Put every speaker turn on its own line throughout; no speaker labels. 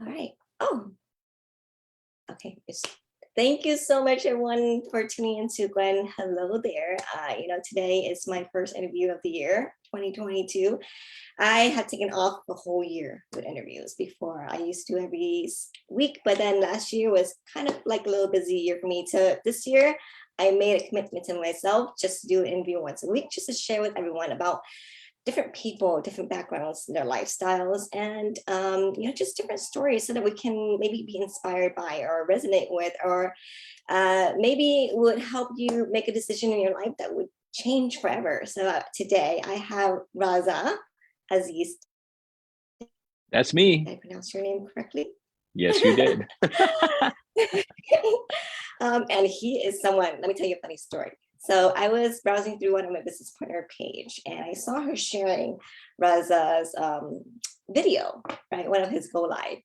All right. Oh, okay. Thank you so much, everyone, for tuning into Gwen. Hello there. Today is my first interview of the year, 2022. I had taken off the whole year with interviews before. I used to do every week, but then last year was kind of like a little busy year for me. To this year, I made a commitment to myself just to do an interview once a week, just to share with everyone about different people, different backgrounds, their lifestyles, and just different stories, so that we can maybe be inspired by or resonate with, or maybe would help you make a decision in your life that would change forever. So today I have Raza Aziz.
That's me.
Did I pronounce your name correctly?
Yes, you did.
And he is someone, let me tell you a funny story. So I was browsing through one of my business partner page, and I saw her sharing Raza's video, right? One of his go live.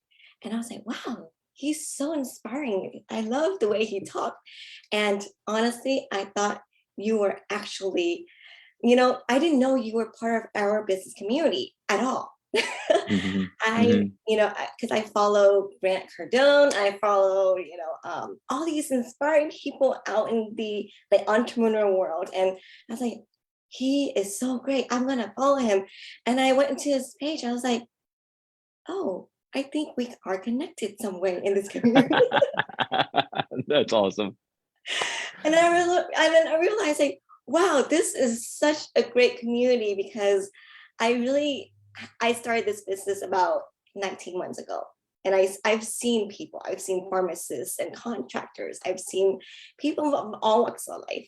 And I was like, wow, he's so inspiring. I love the way he talked. And honestly, I thought you were actually, I didn't know you were part of our business community at all.
Mhm,
I,
mhm.
because I follow Grant Cardone, I follow, all these inspiring people out in the entrepreneur world. And I was like, he is so great. I'm going to follow him. And I went into his page. I was like, oh, I think we are connected somewhere in this community.
That's awesome.
And then I realized, like, wow, this is such a great community, because I started this business about 19 months ago. And I've seen people, I've seen pharmacists and contractors, I've seen people of all walks of life,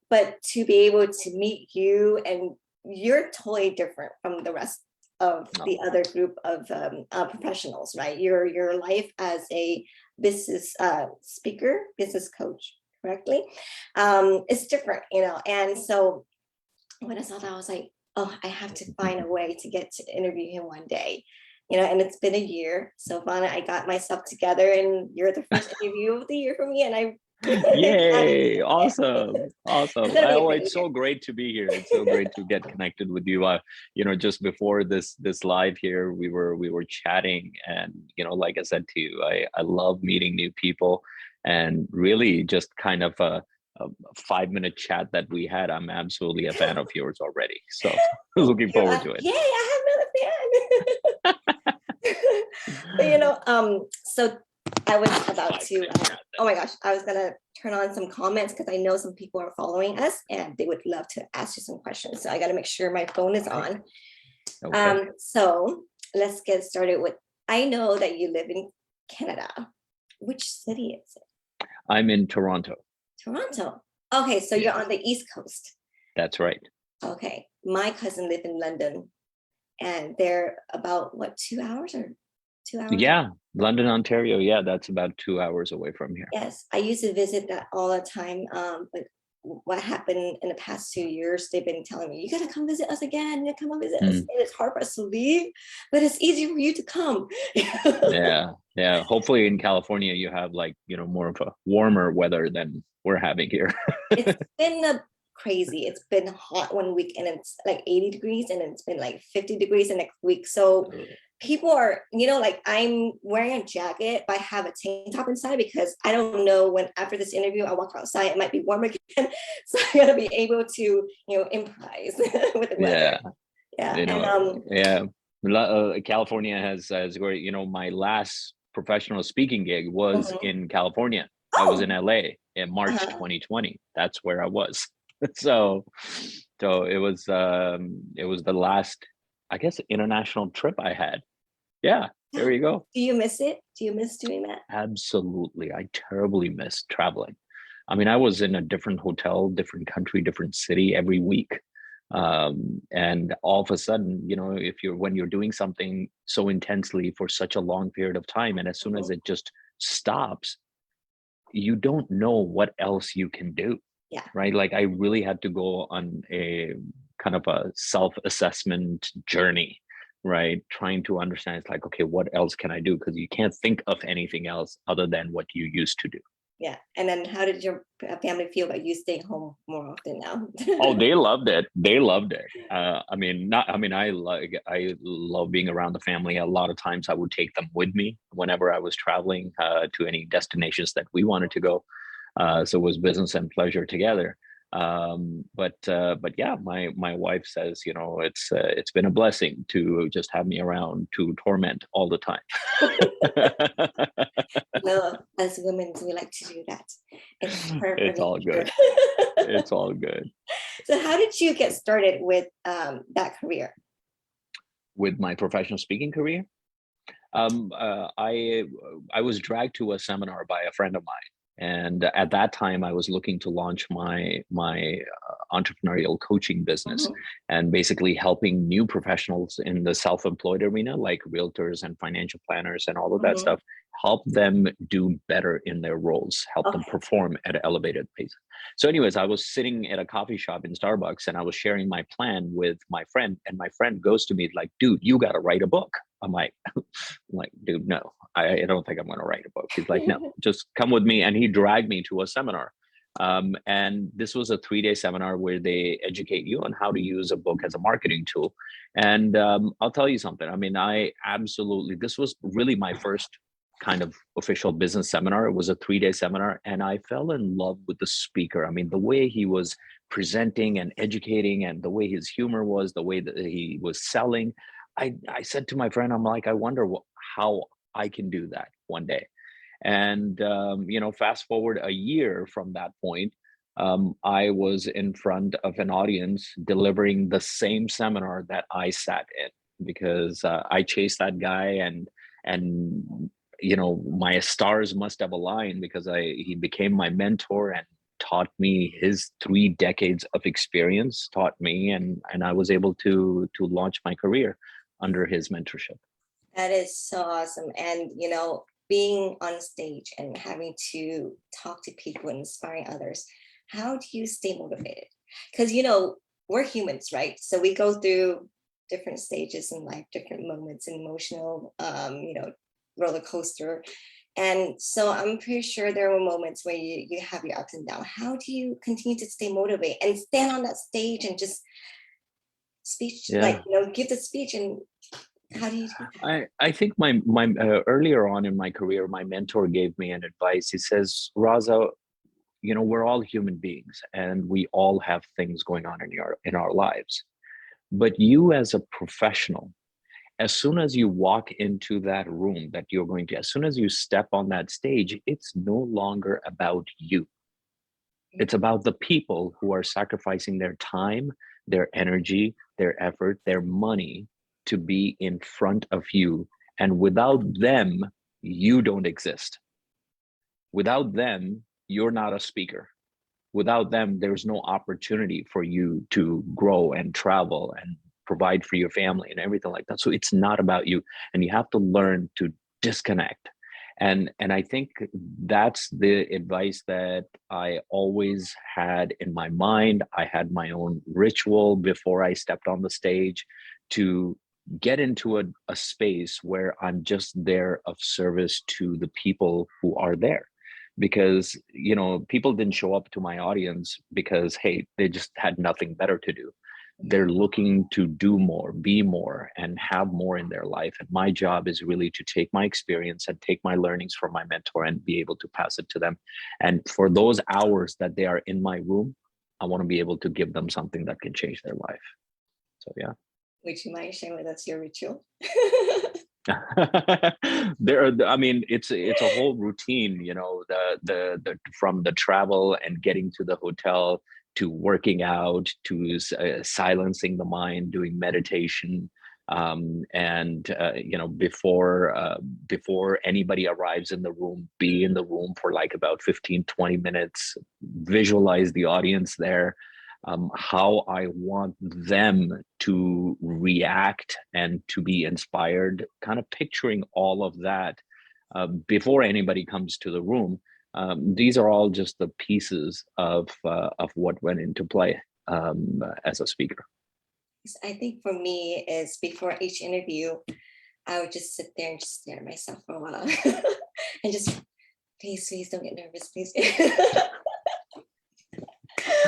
but to be able to meet you, and you're totally different from the rest of the
Oh,
other group of professionals, right? Your life as a business speaker, business coach, correctly, it's different, and so when I saw that, I was like, oh, I have to find a way to get to interview him one day. And it's been a year. So finally I got myself together, and you're the first interview of the year for me. And I'm excited.
yay! Awesome,
It's
awesome.
gonna be a
Oh,
great
it's
year.
so great to be here. It's so great to get connected with you. Just before this live here, we were chatting, and like I said to you, I love meeting new people, and really just kind of a 5-minute chat that we had. I'm absolutely a fan of yours already. So
Thank
looking
you.
forward to it.
Yay, I have another fan. But so I was about to,
5-minute chat.
oh my gosh, I was gonna turn on some comments, because I know some people are following us and they would love to ask you some questions. So I got to make sure my phone is
Okay.
on.
Okay.
So let's get started with, I know that you live in Canada. Which city is it?
I'm in Toronto.
Toronto. Okay, so you're
Yeah,
on the East Coast.
that's right.
Okay, my cousin lived in London, and they're about what, 2 hours or 2 hours?
Yeah, London, Ontario. Yeah, that's about 2 hours away from here.
Yes, I used to visit that all the time. But what happened in the past 2 years, they've been telling me, you gotta come visit us again, you gotta come and visit us.
Mm,
And it's hard for us to leave, but it's easy for you to come.
yeah, yeah. Hopefully in California you have like, more of a warmer weather than we're having here.
It's been crazy. It's been hot one week and it's like 80 degrees, and then it's been like 50 degrees the next week. So people are, like, I'm wearing a jacket, but I have a tank top inside, because I don't know when after this interview I walk outside, it might be warm again. So I gotta be able to, improvise with the weather.
Yeah,
Yeah.
you
And
know, yeah. California has great, my last professional speaking gig was
mhm.
in California. I was in
Oh,
LA in March
uh-huh.
2020. That's where I was. So so it was the last, I guess, international trip I had. Yeah, there
Yeah.
you go.
Do you miss it? Do you miss doing that?
Absolutely. I terribly miss traveling. I mean, I was in a different hotel, different country, different city every week. And all of a sudden, if when you're doing something so intensely for such a long period of time, and as soon as
Mhm.
it just stops, you don't know what else you can do,
Yeah.
right? Like I really had to go on a kind of a self-assessment journey, right? Trying to understand, it's like, okay, what else can I do? Because you can't think of anything else other than what you used to do.
Yeah. And then how did your family feel about you staying home more often now?
Oh, they loved it. They loved it. I mean, not. I mean, I love being around the family. A lot of times, I would take them with me whenever I was traveling to any destinations that we wanted to go. So it was business and pleasure together. But yeah, my wife says, it's been a blessing to just have me around to torment all the time.
Well, as women, we like to do that. It's her
It's all
nature.
good. It's all good.
So how did you get started with that career?
With my professional speaking career, I was dragged to a seminar by a friend of mine, and at that time, I was looking to launch my entrepreneurial coaching business,
Mhm.
and basically helping new professionals in the self-employed arena, like realtors and financial planners and all of that
Mhm.
stuff, help them do better in their roles, help them
Okay.
perform at an elevated pace. So, anyways, I was sitting at a coffee shop in Starbucks, and I was sharing my plan with my friend, and my friend goes to me like, "Dude, you got to write a book." I'm like, I'm like, dude, no, I don't think I'm going to write a book. He's like, no, just come with me. And he dragged me to a seminar. And this was a 3-day seminar where they educate you on how to use a book as a marketing tool. And I'll tell you something. I mean, this was really my first kind of official business seminar. It was a 3-day seminar. And I fell in love with the speaker. I mean, the way he was presenting and educating, and the way his humor was, the way that he was selling. I said to my friend, I'm like, I wonder how I can do that one day. And fast forward a year from that point, I was in front of an audience delivering the same seminar that I sat in, because I chased that guy, and my stars must have aligned, because I he became my mentor and taught me his 3 decades of experience, taught me, and I was able to launch my career under his mentorship.
That is so awesome. And, being on stage and having to talk to people and inspiring others, how do you stay motivated? Because, we're humans, right? So we go through different stages in life, different moments, emotional, roller coaster. And so I'm pretty sure there were moments where you have your ups and downs. How do you continue to stay motivated and stand on that stage and just speech, like,
Yeah.
give the speech? And how do you do that?
I think my earlier on in my career, my mentor gave me an advice. He says, Raza, we're all human beings, and we all have things going on in our lives. But you, as a professional, as soon as you walk into that room that you're going to, as soon as you step on that stage, it's no longer about you. It's about the people who are sacrificing their time, their energy, their effort, their money to be in front of you. And without them, you don't exist. Without them, you're not a speaker. Without them, there's no opportunity for you to grow and travel and provide for your family and everything like that. So it's not about you. And you have to learn to disconnect. And I think that's the advice that I always had in my mind. I had my own ritual before I stepped on the stage to get into a space where I'm just there of service to the people who are there, because people didn't show up to my audience because, hey, they just had nothing better to do. They're looking to do more, be more, and have more in their life. And my job is really to take my experience and take my learnings from my mentor and be able to pass it to them. And for those hours that they are in my room, I want to be able to give them something that can change their life. So yeah.
Would you mind sharing with us your ritual?
I mean, it's a whole routine, the from the travel and getting to the hotel, to working out, to silencing the mind, doing meditation, and before anybody arrives in the room, be in the room for like about 15-20 minutes, visualize the audience there, how I want them to react and to be inspired, kind of picturing all of that before anybody comes to the room. These are all just the pieces of what went into play as a speaker.
I think for me is before each interview, I would just sit there and just stare at myself for a while and just Please don't get nervous, please.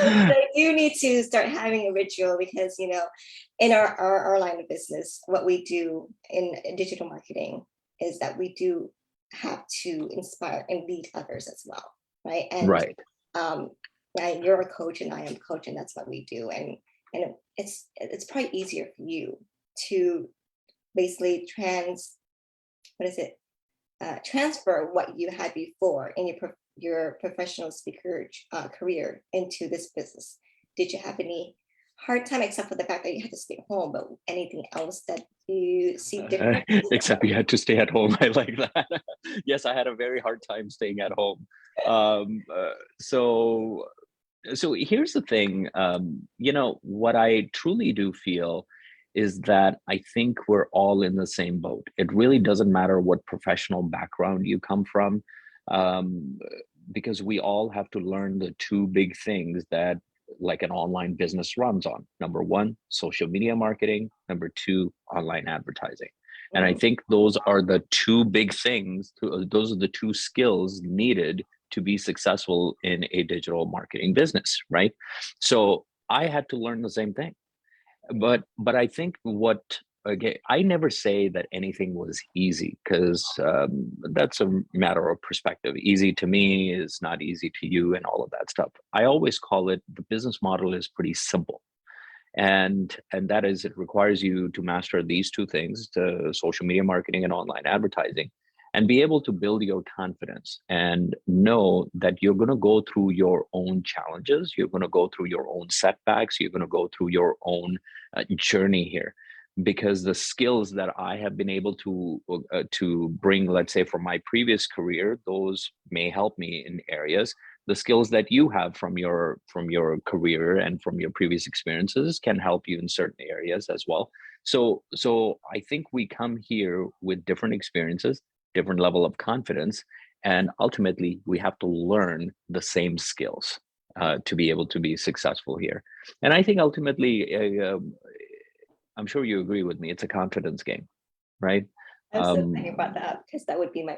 But I do need to start having a ritual because, in our line of business, what we do in digital marketing is that we do have to inspire and lead others as well, right? And
Right.
you're a coach and I am a coach, and that's what we do. And it's probably easier for you to basically transfer what you had before in your professional speaker career into this business. Did you have any hard time, except for the fact that you had to stay at home, but anything else that you see different?
Except you had to stay at home. I like that. Yes, I had a very hard time staying at home. So here's the thing. What I truly do feel is that I think we're all in the same boat. It really doesn't matter what professional background you come from, because we all have to learn the two big things that like an online business runs on. Number one, social media marketing. Number two, online advertising. And I think those are the two big things. Those are the two skills needed to be successful in a digital marketing business, right? So I had to learn the same thing. But I think I never say that anything was easy, because that's a matter of perspective. Easy to me is not easy to you, and all of that stuff. I always call it, the business model is pretty simple. And that is, it requires you to master these two things, the social media marketing and online advertising, and be able to build your confidence and know that you're going to go through your own challenges. You're going to go through your own setbacks. You're going to go through your own journey here, because the skills that I have been able to bring, let's say from my previous career, those may help me in areas. The skills that you have from your career and from your previous experiences can help you in certain areas as well. So I think we come here with different experiences, different level of confidence, and ultimately we have to learn the same skills to be able to be successful here. And I think ultimately, I'm sure you agree with me, it's a confidence game, right?
I'm so glad you brought that up, because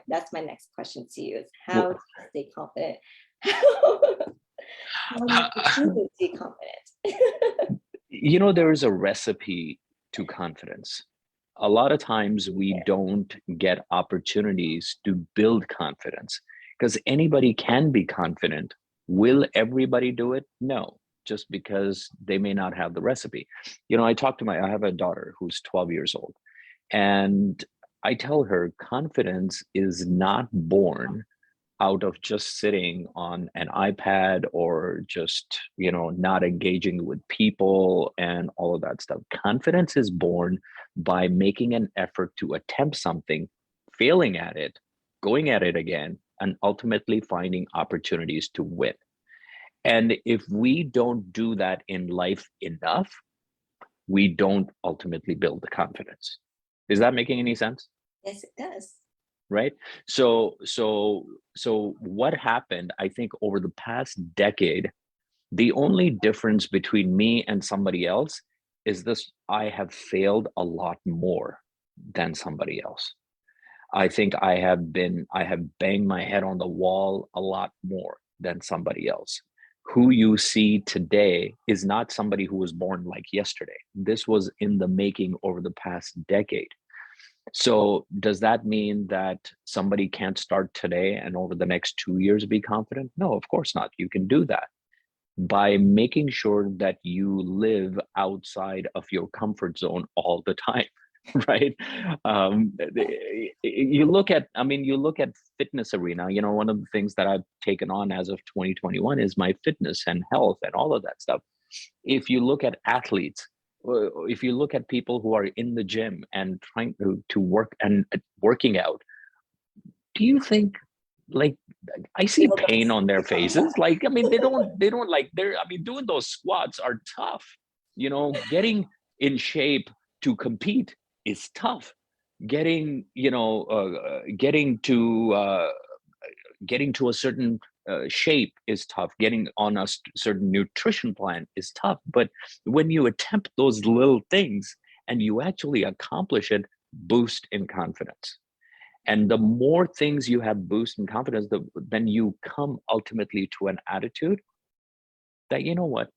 that's my next question to you, is how to stay confident. How to stay confident.
There is a recipe to confidence. A lot of times we don't get opportunities to build confidence, because anybody can be confident. Will everybody do it? No, just because they may not have the recipe. I have a daughter who's 12 years old, and I tell her confidence is not born out of just sitting on an iPad or just, not engaging with people and all of that stuff. Confidence is born by making an effort to attempt something, failing at it, going at it again, and ultimately finding opportunities to win. And if we don't do that in life enough, we don't ultimately build the confidence. Is that making any sense?
Yes, it does.
Right. So what happened, I think, over the past decade, the only difference between me and somebody else is this: I have failed a lot more than somebody else. I think I have banged my head on the wall a lot more than somebody else. Who you see today is not somebody who was born like yesterday. This was in the making over the past decade. So does that mean that somebody can't start today and over the next 2 years be confident? No, of course not. You can do that by making sure that you live outside of your comfort zone all the time, right? You look at fitness arena. One of the things that I've taken on as of 2021 is my fitness and health and all of that stuff. If you look at athletes, if you look at people who are in the gym and trying to work and working out, do you think, like, I see pain on their faces? Like, they don't like, doing those squats are tough. Getting in shape to compete is tough. Getting to a certain shape is tough. Getting on a certain nutrition plan is tough. But when you attempt those little things and you actually accomplish it, boost in confidence. And the more things you have boost and confidence, then you come ultimately to an attitude that, you know what,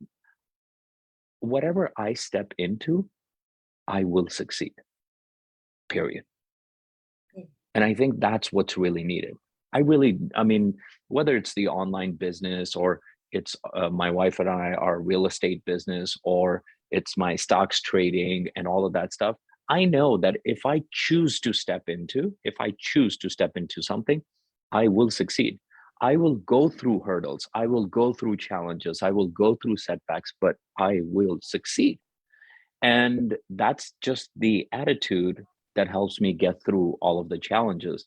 whatever I step into, I will succeed, period.
Mm.
And I think that's what's really needed. I mean, whether it's the online business or it's my wife and I, our real estate business, or it's my stocks trading and all of that stuff, I know that if I choose to step into, something, I will succeed. I will go through hurdles. I will go through challenges. I will go through setbacks, but I will succeed. And that's just the attitude that helps me get through all of the challenges.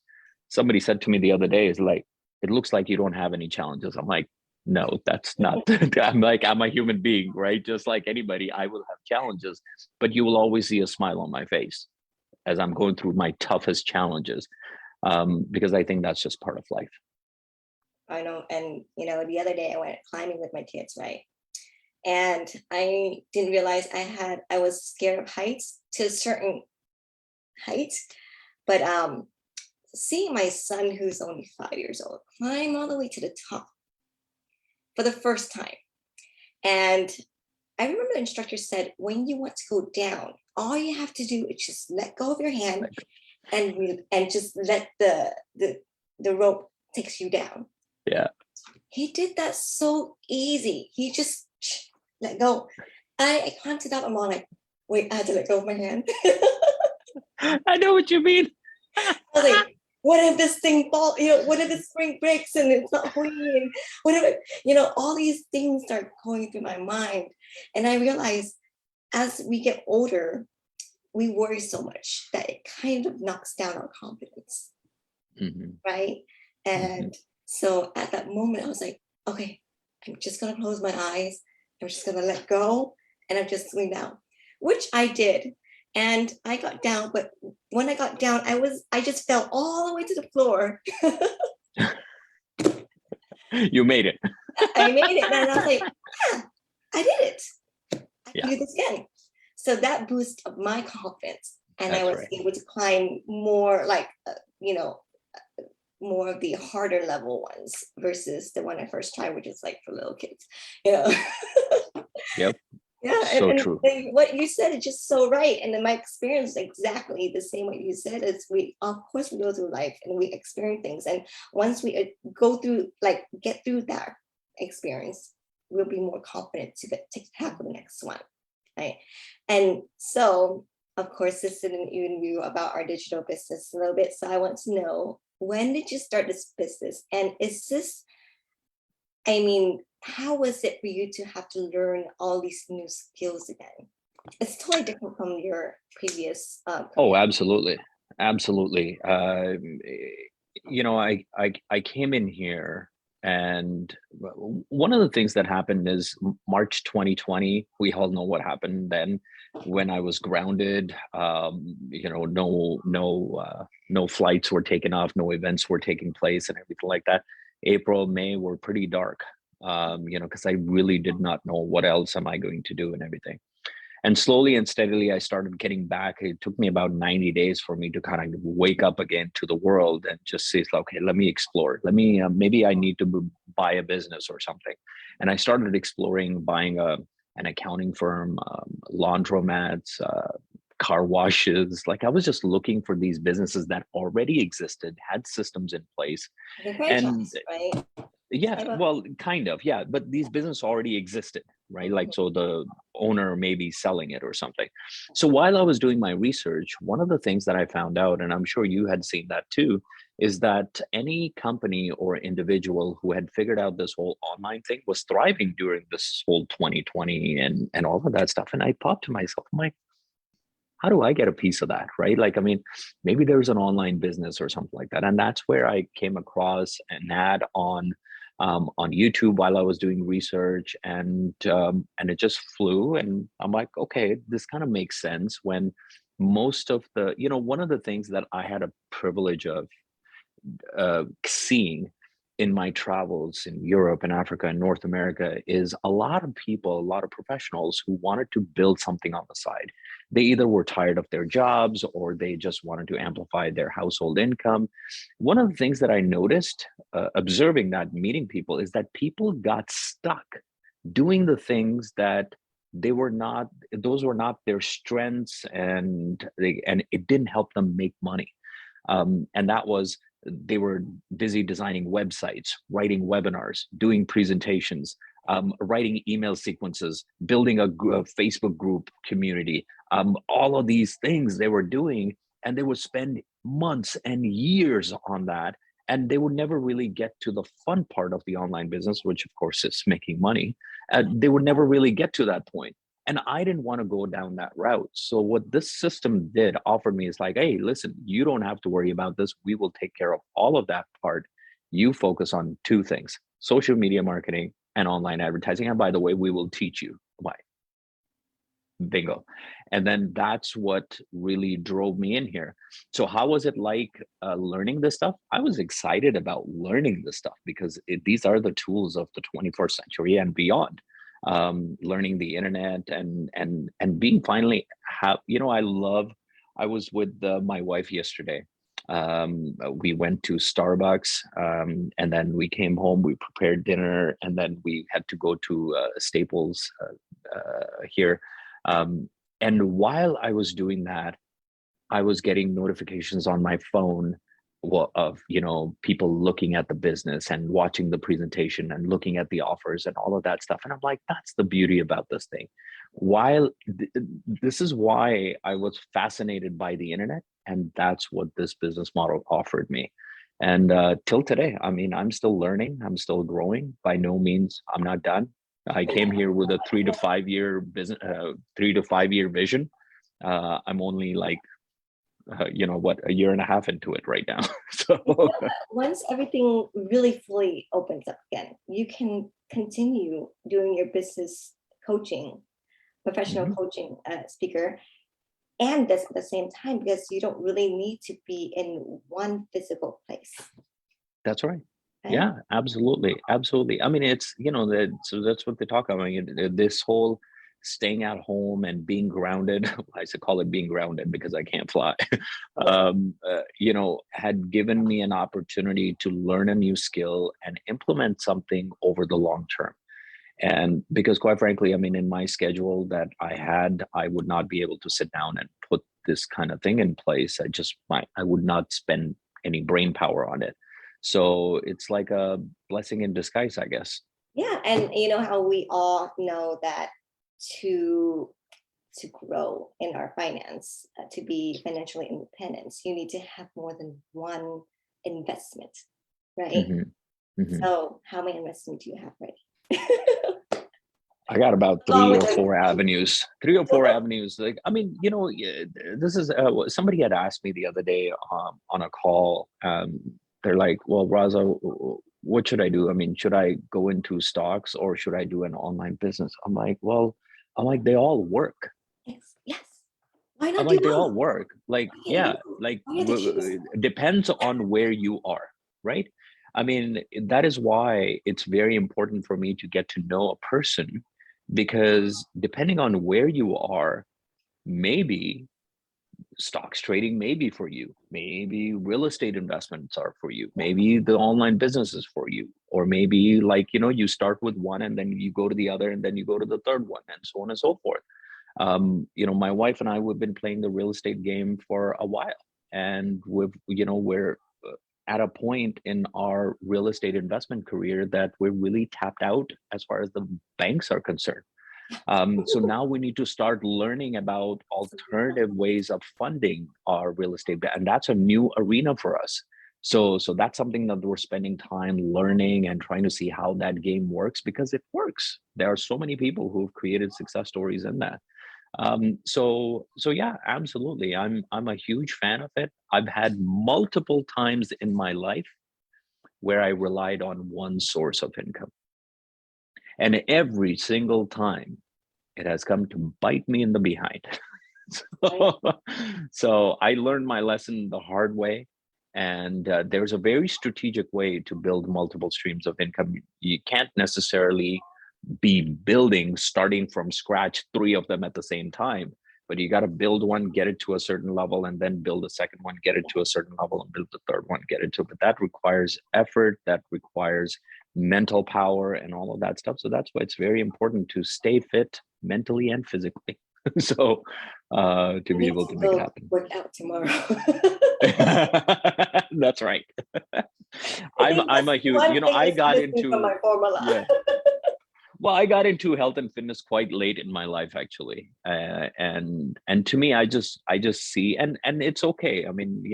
Somebody said to me the other day, is like, it looks like you don't have any challenges. I'm like, no, that's not. I'm like, I'm a human being, right? Just like anybody, I will have challenges, but you will always see a smile on my face as I'm going through my toughest challenges, because I think that's just part of life.
I know. And, the other day I went climbing with my kids, right? And I didn't realize I was scared of heights to a certain height. But seeing my son, who's only 5 years old, climb all the way to the top for the first time. And I remember the instructor said, when you want to go down, all you have to do is just let go of your hand and just let the rope takes you down.
Yeah.
He did that so easy. He just let go. I counted out. I'm all like, wait, I had to let go of my hand.
I know what you mean.
I was like, what if this thing falls? What if the spring breaks and it's not holding? And what if all these things start going through my mind. And I realized as we get older, we worry so much that it kind of knocks down our confidence.
Mm-hmm.
Right. And so at that moment, I was like, okay, I'm just going to close my eyes. I'm just going to let go. And I'm just going down, which I did. And I got down. But when I got down, I just fell all the way to the floor.
You made it.
I made it. And I was like, yeah, I did it. I can do this again. So that boosted my confidence. And
That's
I was
right.
able to climb more like, more of the harder level ones versus the one I first tried, which is like for little kids,
Yep.
Yeah,
So
and
true.
what you said is just so right. And then my experience is exactly the same what you said is of course we go through life and we experience things. And once we go through, get through that experience, we'll be more confident to tackle the next one. Right. And so, of course, this is an interview about our digital business a little bit. So I want to know, when did you start this business? And how was it for you to have to learn all these new skills again? It's totally different from your previous.
Oh, absolutely. Absolutely. I came in here, and one of the things that happened is March 2020, we all know what happened then when I was grounded. No flights were taken off, no events were taking place and everything like that. April, May were pretty dark, because I really did not know what else am I going to do and everything. And slowly and steadily, I started getting back. It took me about 90 days for me to kind of wake up again to the world and just say, okay, let me explore. Maybe I need to buy a business or something. And I started exploring buying an accounting firm, laundromats, car washes. Like, I was just looking for these businesses that already existed, had systems in place.
The franchise, right?
Yeah, well, kind of, yeah. But these businesses already existed, right? Like, so the owner may be selling it or something. So while I was doing my research, one of the things that I found out, and I'm sure you had seen that too, is that any company or individual who had figured out this whole online thing was thriving during this whole 2020 and all of that stuff. And I thought to myself, I'm like, how do I get a piece of that, right? Like, I mean, maybe there's an online business or something like that. And that's where I came across an ad on YouTube while I was doing research, and it just flew. And I'm like, okay, this kind of makes sense. When most of one of the things that I had a privilege of seeing in my travels in Europe and Africa and North America is a lot of people, a lot of professionals who wanted to build something on the side. They either were tired of their jobs or they just wanted to amplify their household income. One of the things that I noticed observing that, meeting people, is that people got stuck doing the things that they were not, those were not their strengths, and it didn't help them make money. And that was, they were busy designing websites, writing webinars, doing presentations, writing email sequences, building a Facebook group community, all of these things they were doing, and they would spend months and years on that, and they would never really get to the fun part of the online business, which of course is making money. They would never really get to that point. And I didn't want to go down that route. So what this system did offer me is like, hey, listen, you don't have to worry about this. We will take care of all of that part. You focus on two things: social media marketing and online advertising. And by the way, we will teach you why. Bingo. And then that's what really drove me in here. So how was it like learning this stuff? I was excited about learning this stuff because these are the tools of the 21st century and beyond. Learning the internet and being finally I was with my wife yesterday. We went to Starbucks, and then we came home, we prepared dinner, and then we had to go to Staples here. And while I was doing that, I was getting notifications on my phone of people looking at the business and watching the presentation and looking at the offers and all of that stuff. And I'm like, that's the beauty about this thing. While this is why I was fascinated by the internet, and that's what this business model offered me. And till today, I mean, I'm still learning, I'm still growing. By no means, I'm not done. I came here with a 3 to 5 year business, 3 to 5 year vision. I'm only like, a year and a half into it right now. So
once everything really fully opens up again, you can continue doing your business coaching, professional coaching speaker, and this at the same time, because you don't really need to be in one physical place.
That's right. Yeah, absolutely. Absolutely. I mean, it's, so that's what they talk about. I mean, this whole staying at home and being grounded, I should call it being grounded because I can't fly, had given me an opportunity to learn a new skill and implement something over the long term. And because quite frankly, I mean, in my schedule that I would not be able to sit down and put this kind of thing in place. I would not spend any brain power on it. So it's like a blessing in disguise, I guess.
Yeah, and you know how we all know that to grow in our finance, to be financially independent, you need to have more than one investment, right? So how many investments do you have ready?
I got about three or four avenues. Like, I mean, this is somebody had asked me the other day on a call. They're like, well, Raza, what should I do? I mean, should I go into stocks or should I do an online business? I'm like, they all work.
Yes. Why not
I'm
do
like, they
both?
all work. Like, yeah, like depends on where you are, right? I mean, that is why it's very important for me to get to know a person, because depending on where you are, maybe stocks trading may be for you, maybe real estate investments are for you, maybe the online business is for you, or maybe like, you start with one and then you go to the other and then you go to the third one and so on and so forth. My wife and I, we've been playing the real estate game for a while, and we're at a point in our real estate investment career that we're really tapped out as far as the banks are concerned. So now we need to start learning about alternative ways of funding our real estate, and that's a new arena for us. So that's something that we're spending time learning and trying to see how that game works, because it works. There are so many people who've created success stories in that. So yeah, absolutely. I'm a huge fan of it. I've had multiple times in my life where I relied on one source of income. And every single time it has come to bite me in the behind. So I learned my lesson the hard way. And there's a very strategic way to build multiple streams of income. You can't necessarily be building, starting from scratch, 3 of them at the same time, but you got to build one, get it to a certain level, and then build a second one, get it to a certain level, and build the third one, get it to. But that requires effort, that requires mental power and all of that stuff. So that's why it's very important to stay fit mentally and physically. So to be able to make it happen.
Work out tomorrow.
That's right. I'm a huge, I got into
my formula.
Yeah. Well, I got into health and fitness quite late in my life, actually, and to me, I just see, and it's okay. I mean,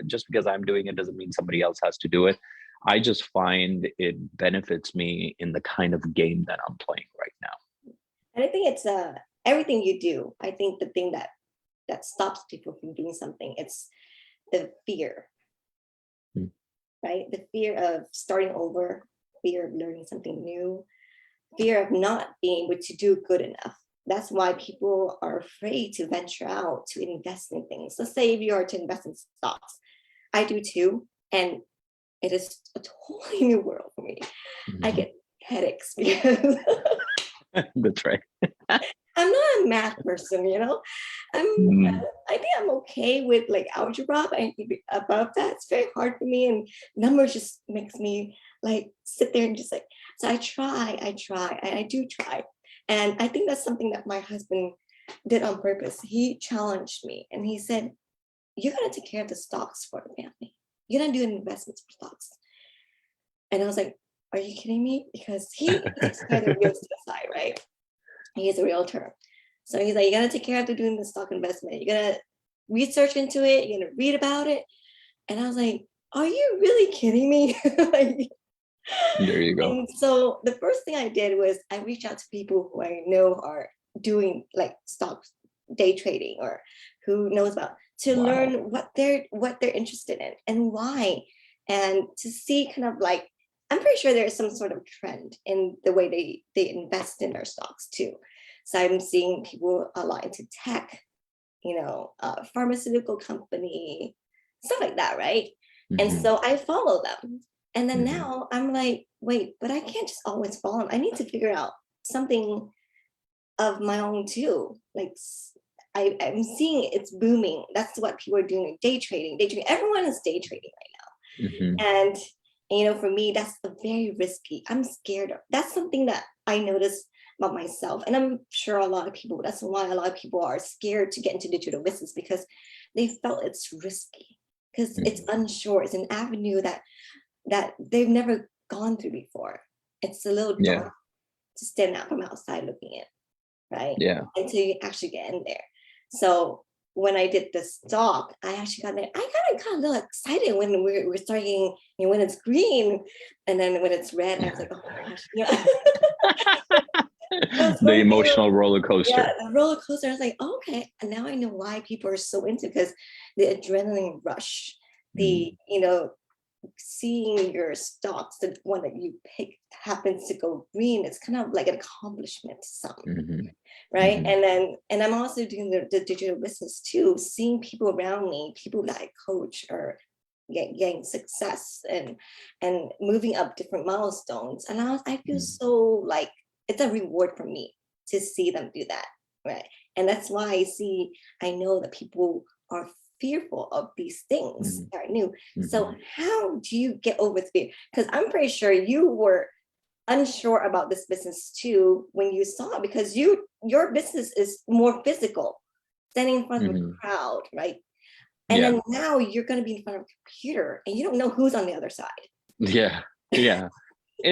just because I'm doing it doesn't mean somebody else has to do it. I just find it benefits me in the kind of game that I'm playing right now.
And I think it's everything you do. I think the thing that stops people from doing something, it's the fear, right? The fear of starting over, fear of learning something new, fear of not being able to do good enough. That's why people are afraid to venture out to invest in things. Let's say if you are to invest in stocks, I do too, and it is a totally new world for me. I get headaches because
That's right.
I'm not a math person, I think I'm okay with like algebra, but above that, it's very hard for me, and numbers just makes me like sit there and just like. So I do try, and I think that's something that my husband did on purpose. He challenged me, and he said, "You're gonna take care of the stocks for the family. You're gonna do investments for stocks." And I was like, "Are you kidding me?" Because he takes care of the real estate side, right? He is a realtor. So he's like, "You gotta take care of doing the stock investment. You're gonna research into it, you're gonna read about it." And I was like, "Are you really kidding me?"
There you go.
And so the first thing I did was I reached out to people who I know are doing like stock day trading, or who knows about, to learn what they're interested in and why, and to see kind of like, I'm pretty sure there's some sort of trend in the way they invest in their stocks too. So I'm seeing people a lot into tech, pharmaceutical company, stuff like that, right? And so I follow them. And then now I'm like, wait, but I can't just always follow them. I need to figure out something of my own too. Like I'm seeing it's booming. That's what people are doing. Day trading. Everyone is day trading right now. And for me, that's a very risky. I'm scared of. That's something that I noticed about myself, and I'm sure a lot of people. That's why a lot of people are scared to get into digital business, because they felt it's risky, because it's unsure. It's an avenue that they've never gone through before. It's a little dark to stand out from outside looking in, right?
Yeah.
Until you actually get in there. So when I did the stock, I actually got there. I got a little excited when we're starting, when it's green, and then when it's red, I was like, oh my gosh.
The emotional roller coaster.
Yeah, the roller coaster. I was like, oh, okay. And now I know why people are so into, because the adrenaline rush, the, seeing your stocks, the one that you pick happens to go green, it's kind of like an accomplishment to some, right? And I'm also doing the digital business too, seeing people around me, people that I coach, are getting success and moving up different milestones. And I feel so like it's a reward for me to see them do that, right? And that's why I know that people are fearful of these things that are new. So how do you get over the fear? Because I'm pretty sure you were unsure about this business too when you saw it, because your business is more physical, standing in front of a crowd, right? And then now you're going to be in front of a computer and you don't know who's on the other side.
Yeah.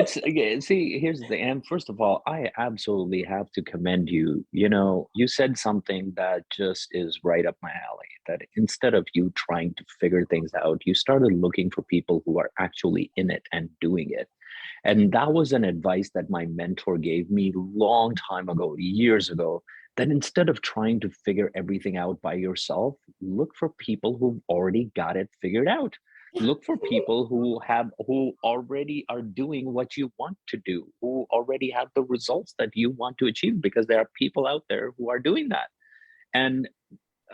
See, here's the thing. And first of all, I absolutely have to commend you. You said something that just is right up my alley, that instead of you trying to figure things out, you started looking for people who are actually in it and doing it. And that was an advice that my mentor gave me long time ago, years ago, that instead of trying to figure everything out by yourself, look for people who've already got it figured out. Look for people who already are doing what you want to do, who already have the results that you want to achieve, because there are people out there who are doing that. And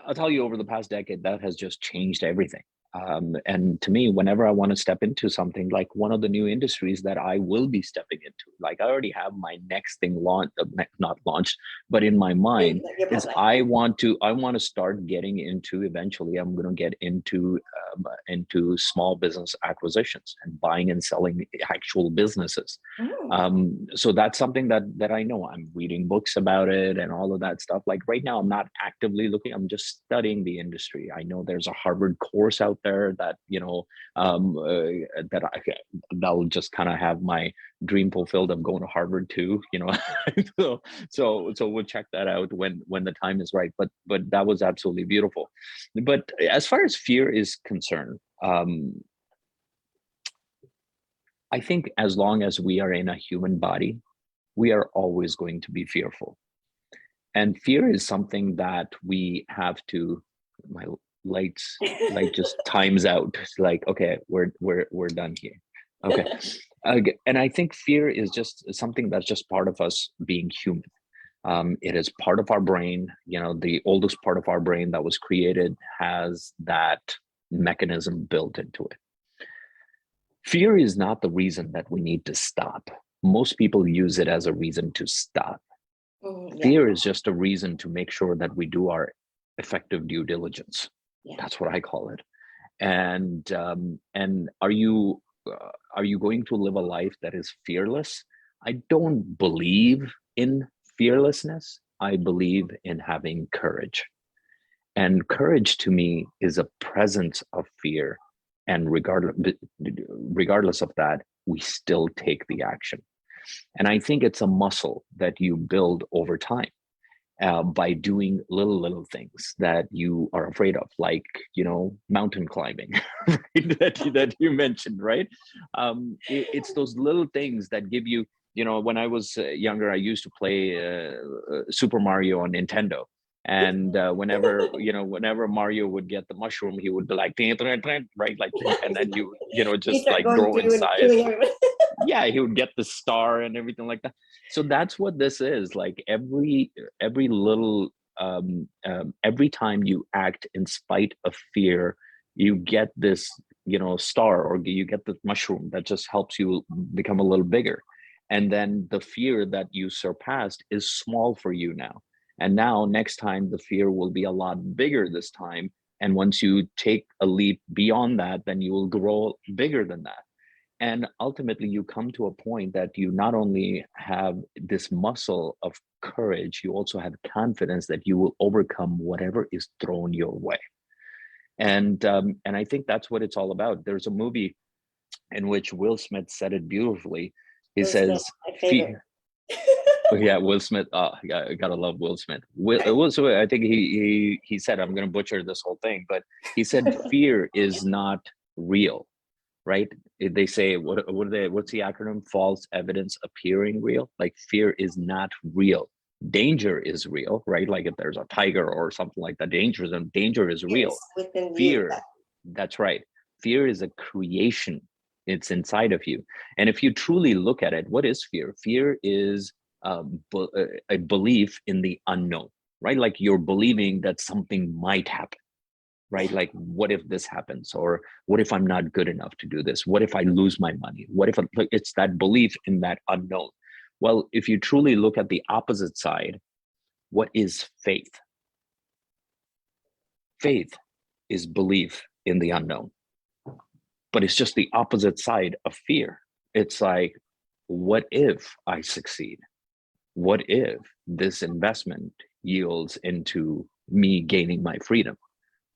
I'll tell you, over the past decade, that has just changed everything. And to me, whenever I want to step into something, like one of the new industries that I will be stepping into, like I already have my next thing launched, not launched, but in my mind, is I want to start getting into, eventually I'm going to get into small business acquisitions and buying and selling actual businesses. So that's something that I know. I'm reading books about it and all of that stuff. Like right now, I'm not actively looking. I'm just studying the industry. I know there's a Harvard course out there that that'll just kind of have my dream fulfilled of going to Harvard too. So we'll check that out when the time is right. But that was absolutely beautiful. But as far as fear is concerned, I think as long as we are in a human body, we are always going to be fearful. And fear is something that we have to, my light just times out. It's like, okay, we're done here. Okay. And I think fear is just something that's just part of us being human. It is part of our brain. The oldest part of our brain that was created has that mechanism built into it. Fear is not the reason that we need to stop. Most people use it as a reason to stop. Fear is just a reason to make sure that we do our effective due diligence. That's what I call it. And are you going to live a life that is fearless? I don't believe in fearlessness. I believe in having courage. And courage to me is a presence of fear. And regardless of that, we still take the action. And I think it's a muscle that you build over time by doing little things that you are afraid of, like, mountain climbing, right? that you mentioned, right? It's those little things that give you, when I was younger, I used to play Super Mario on Nintendo. And whenever Mario would get the mushroom, he would be like, right? Like, and then just like grow in size. Yeah, he would get the star and everything like that. So that's what this is. Like every little, every time you act in spite of fear, you get this, star, or you get the mushroom that just helps you become a little bigger. And then the fear that you surpassed is small for you now. And now next time the fear will be a lot bigger this time. And once you take a leap beyond that, then you will grow bigger than that. And ultimately you come to a point that you not only have this muscle of courage, you also have confidence that you will overcome whatever is thrown your way. And I think that's what it's all about. There's a movie in which Will Smith said it beautifully. He says, yeah, Will Smith. Oh, I gotta love Will Smith. Will Smith, I think he said, I'm gonna butcher this whole thing, but he said fear is not real, right? They say what's the acronym? False evidence appearing real. Like fear is not real. Danger is real, right? Like if there's a tiger or something like that, danger is real. Fear, that's right. Fear is a creation. It's inside of you. And if you truly look at it, what is fear? Fear is a belief in the unknown, right? Like you're believing that something might happen, right? Like, what if this happens? Or what if I'm not good enough to do this? What if I lose my money? What if it's that belief in that unknown? Well, if you truly look at the opposite side, what is faith? Faith is belief in the unknown, but it's just the opposite side of fear. It's like, what if I succeed? What if this investment yields into me gaining my freedom?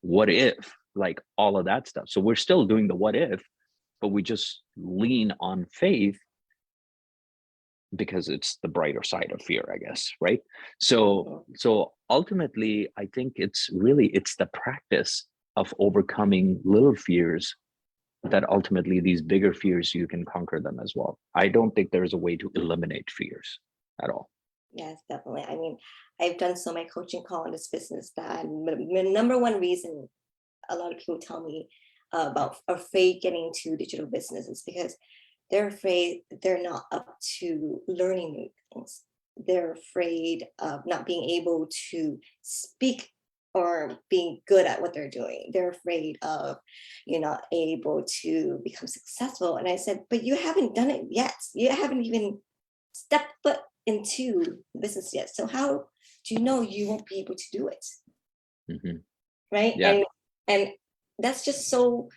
What if, like all of that stuff? So we're still doing the what if, but we just lean on faith because it's the brighter side of fear, I guess, right? So ultimately, I think it's the practice of overcoming little fears that ultimately these bigger fears, you can conquer them as well. I don't think there's a way to eliminate fears at all.
Yes, definitely. I mean, I've done so many coaching call in this business that number one reason a lot of people tell me about afraid getting into digital business is because they're afraid they're not up to learning new things. They're afraid of not being able to speak or being good at what they're doing. They're afraid of you're not able to become successful. And I said, but you haven't done it yet. You haven't even stepped foot into business yet. So how do you know you won't be able to do it?
Mhm.
Right.
Yeah.
And that's just so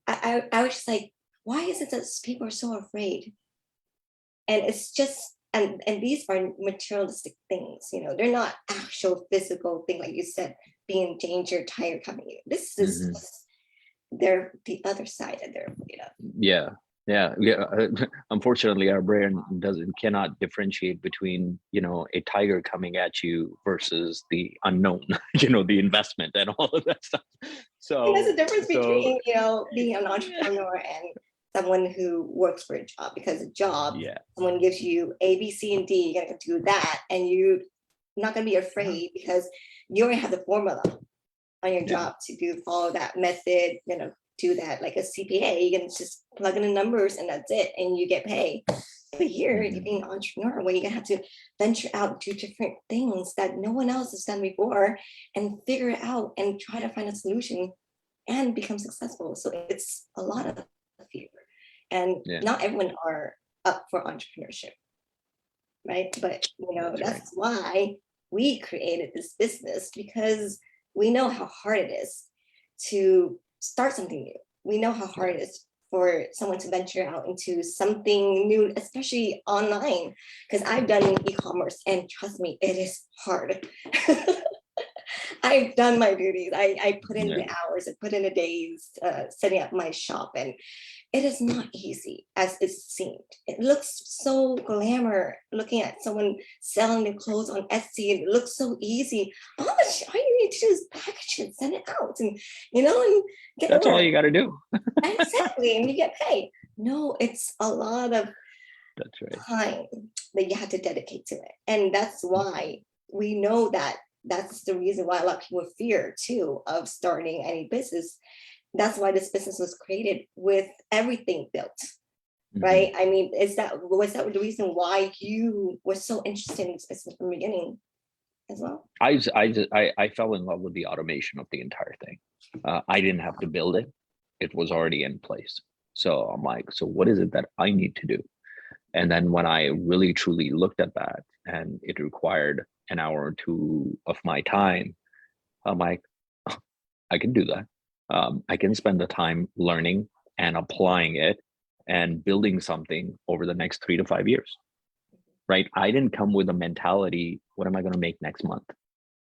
I was just like, why is it that people are so afraid? And it's just and these are materialistic things, they're not actual physical thing, like you said, being in danger, tire coming in. This is
Mhm.
just they're the other side that they're afraid of.
Yeah. Yeah. Unfortunately, our brain cannot differentiate between, a tiger coming at you versus the unknown, the investment and all of that stuff.
And there's a
So,
difference
so
between, being an
yeah,
entrepreneur and someone who works for a job, because a job,
yeah,
someone gives you A, B, C, and D, you're gonna do that, and you're not gonna be afraid because you already have the formula on your
yeah.
job to follow that method, do that like a CPA. You can just plug in the numbers and that's it, and you get paid. But here, you
Mhm.
being an entrepreneur, where you're gonna have to venture out, do different things that no one else has done before, and figure it out and try to find a solution and become successful. So it's a lot of fear, and
Yeah,
not everyone are up for entrepreneurship, right? But
that's right.
that's why we created this business, because we know how hard it is to start something new. We know how hard
Yeah.
it is for someone to venture out into something new, especially online. Because I've done e-commerce, and trust me, it is hard. I've done my duties. I put in
Yeah.
the hours, I put in the days, setting up my shop, and it is not easy as it seemed. It looks so glamour looking at someone selling their clothes on Etsy, and it looks so easy. All you need to do is package it, send it out, and and get
That's all
ordered.
you got to do.
Exactly, and you get paid. No, it's a lot of
That's right.
time that you have to dedicate to it. And that's why we know that that's the reason why a lot of people fear too of starting any business. That's why this business was created with everything built,
Mhm.
right? I mean, was that the reason why you were so interested in this business from the beginning as well?
I fell in love with the automation of the entire thing. I didn't have to build it; it was already in place. So I'm like, so what is it that I need to do? And then when I really truly looked at that, and it required an hour or two of my time, I'm like, I can do that. I can spend the time learning and applying it and building something over the next 3 to 5 years. Right? I didn't come with a mentality, what am I going to make next month?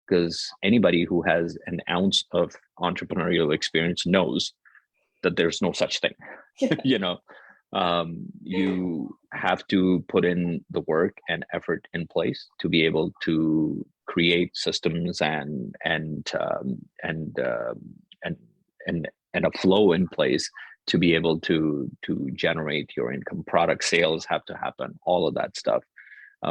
Because anybody who has an ounce of entrepreneurial experience knows that there's no such thing. you know you have to put in the work and effort in place to be able to create systems and and a flow in place to be able to generate your income. Product sales have to happen, all of that stuff,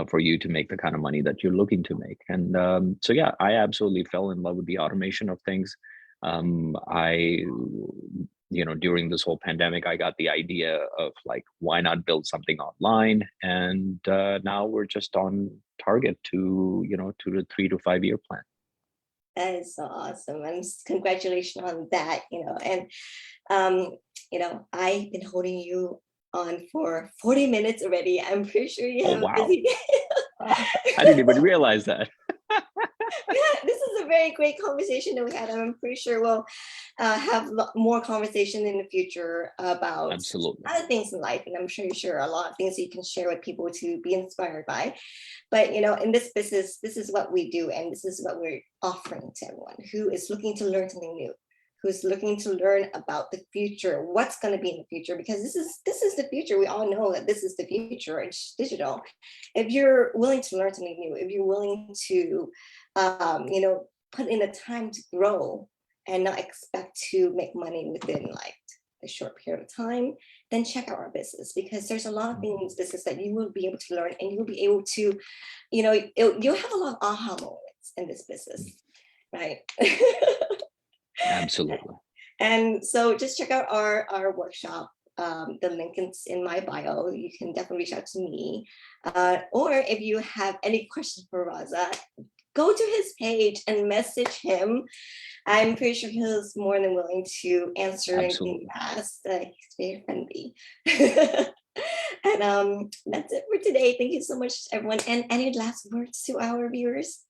for you to make the kind of money that you're looking to make. And so, yeah, I absolutely fell in love with the automation of things. I, during this whole pandemic, I got the idea of like, why not build something online? And now we're just on target to the 3 to 5 year plan.
That is so awesome. And congratulations on that, and um, I've been holding you on for 40 minutes already. I'm pretty sure you
Oh,
have a
wow.
busy
I didn't even
day.
realize that.
Yeah, this is a very great conversation that we had. I'm pretty sure we'll have more conversation in the future about
Absolutely.
other things in life. And I'm sure a lot of things you can share with people to be inspired by. But in this business, this is what we do, and this is what we're offering to everyone who is looking to learn something new, who's looking to learn about the future, what's going to be in the future, because this is the future. We all know that this is the future. It's digital. If you're willing to learn something new, if you're willing to, put in the time to grow and not expect to make money within like a short period of time, then check out our business, because there's a lot of things in this business that you will be able to learn, and you'll be able to, you'll have a lot of aha moments in this business, right?
Absolutely.
And so just check out our workshop. The link is in my bio. You can definitely reach out to me. Or if you have any questions for Raza, go to his page and message him. I'm pretty sure he's more than willing to answer anything you
Absolutely.
ask. He's very friendly. And that's it for today. Thank you so much, everyone. And any last words to our viewers?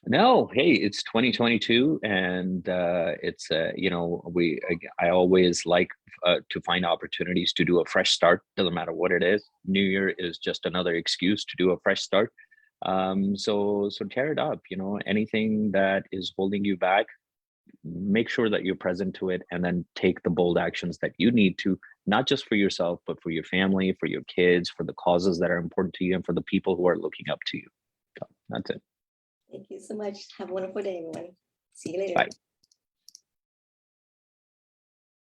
No, hey, it's 2022, and it's I always like to find opportunities to do a fresh start. Doesn't matter what it is. New Year is just another excuse to do a fresh start. So tear it up. Anything that is holding you back, make sure that you're present to it, and then take the bold actions that you need to, not just for yourself, but for your family, for your kids, for the causes that are important to you, and for the people who are looking up to you. So that's it.
Thank you so much. Have a wonderful day, everyone. See you later.
Bye.